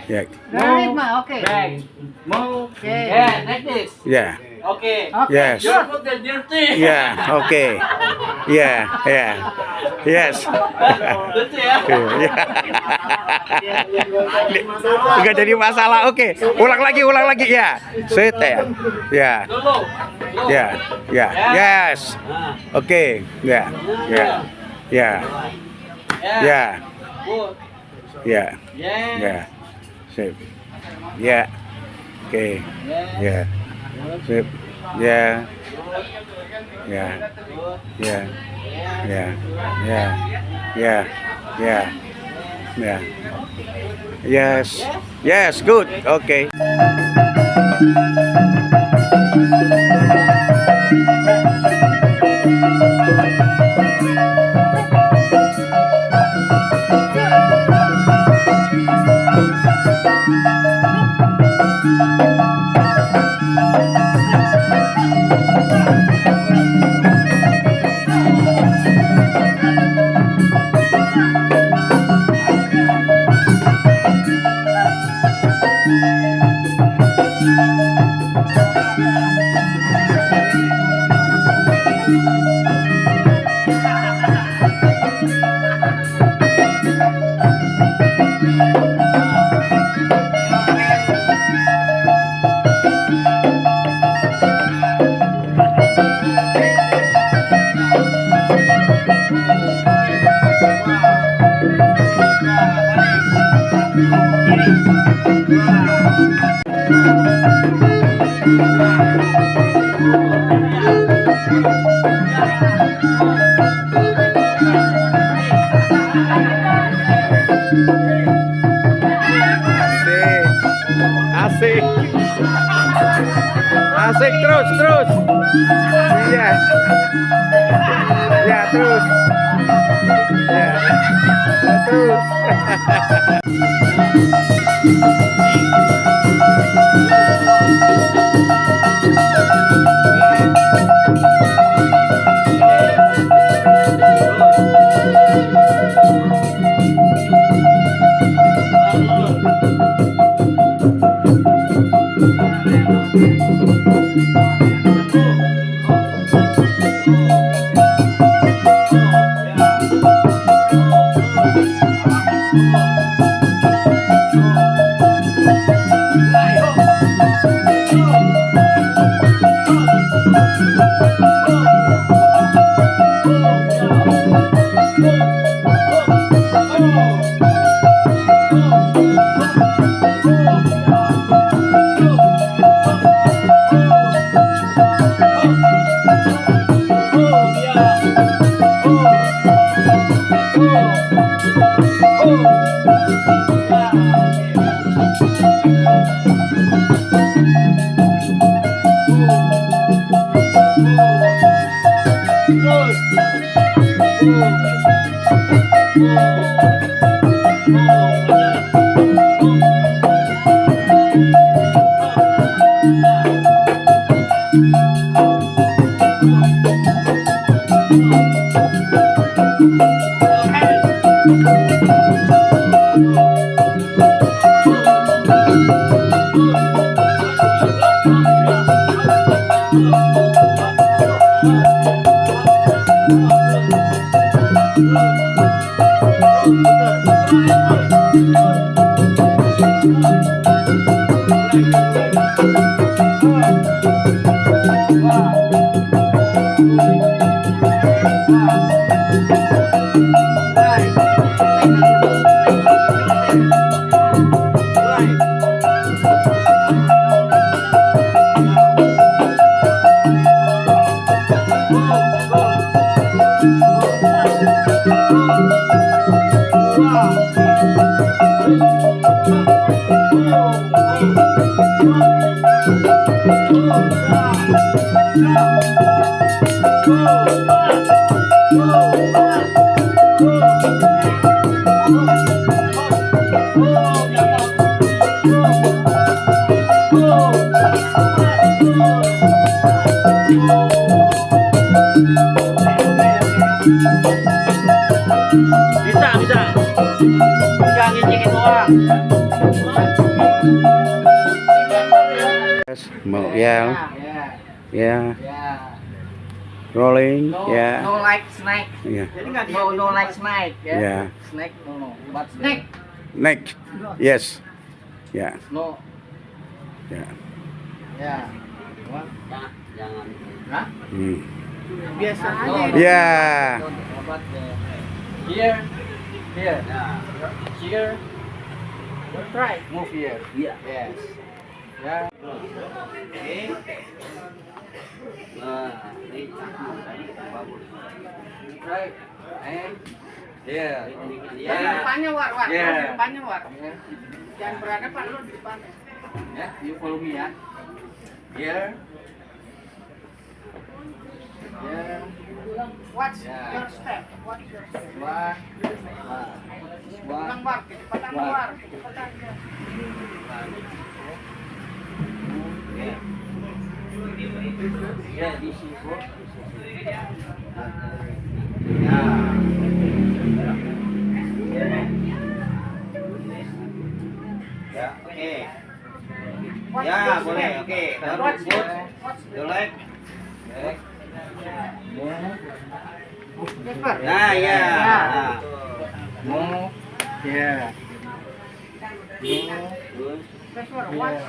Yeah. Garlic ma, okay. Back. Move. Okay. Yeah, like this. Yeah. Okay. Okay. Yes. Your foot is dirty. Yeah. Okay. Yeah. Yeah. Yes. Dirty ya. Yeah. Enggak jadi masalah. Oke. Ulang lagi ya. Sit ya. Ya. Dulu. Ya. Ya. Yes. Nah. Oke. Ya. Ya. Ya. Ya. Good. Ya. Yeah. Ya. Sip. Ya. Oke. Ya. Sip. Ya. Ya. Ya. Ya. Ya. Ya. Ya. Ya. Yes. Yes, good. Okay. Asik. Asik terus. Iya. Ya, terus. Ya. Terus. Bisa. Bisa ngicingin doang. Yes, mau ya, Yeah. ya, Yeah. rolling, No, ya, no like snake. ya, No like snake. Yeah. Snake, no. But snake, next, yes, ya, no. ya, Yeah. What? Jangan. Hah? hmm. Biasa aja. Ya. But here, here, here. Try. Move here. Yeah. Yes. Yeah. Okay. Right. And here. Yeah. Depannya war. Yeah. Depannya war. Yeah. Jangan berhadapan lu di depan. Yeah, you follow me, ya. Here. Here. Watch Yeah. your step. Watch your step. One. Ulang war, kecepatan War. war, kecepatan. Yeah, this is what. Ya, oke. Watch Ya, your boleh. step. Oke. Baru Watch your good. watch You like? Jasper. Nah, ya. Ya. Nah. Move. Yeah. Move. Good. Jasper, watch.